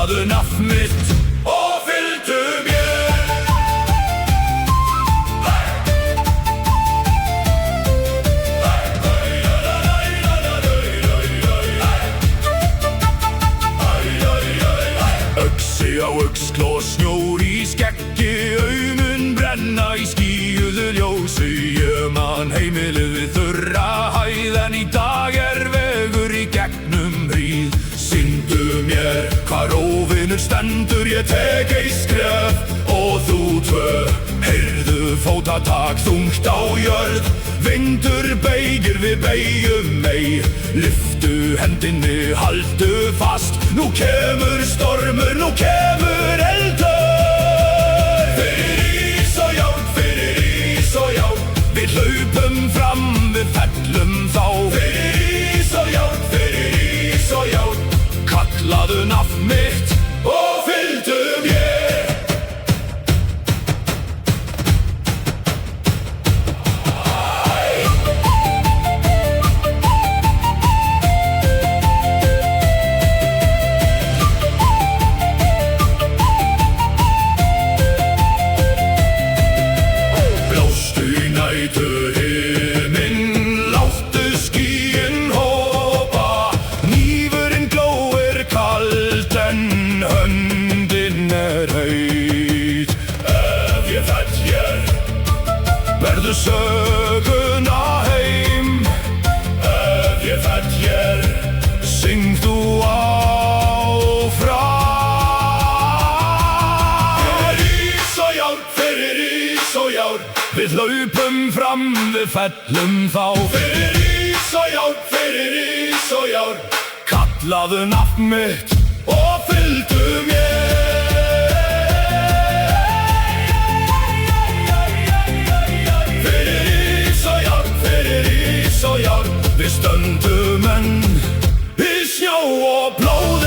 Kallaðu nafn mitt og fylgdu mér. Öxi á öxl og snjór í skeggi, augun brenna í skíuðu ljósi. Ég man heimilið við þurra hæð, en í dag vegur í gegnum hríð. Sýndu mér hvar óvinur stendur, ég tek ei skref og þú tvö. Heyrðu fótatak þungt á jörð, vindur beygir, við beygjum ei. Lyftu hendinni, haltu fast, nú kemur stormur, nú kemur eldur. Fyrir ís og járn, fyrir ís og járn, við hlaupum fram, við fellum þá. Fyrir ís og járn, fyrir ís og járn, kallaðu nafn mitt og fylgdu mér. Blóstu í næturhiminn, láttu skýin hopa. Hnífurinn glóir kalt en höndin heit. Ef ég fell hér, verður söguna heim. Ef ég fell hér, syng þú áfram. Fyrir ís og járn, fyrir ís og járn, við hlaupum fram, við fellum þá. Fyrir ís og járn, fyrir ís og járn, kallaðu nafn mitt og fylgdu mér. Fyrir ís og járn, fyrir ís og járn, við stöndum enn í snjó og blóð.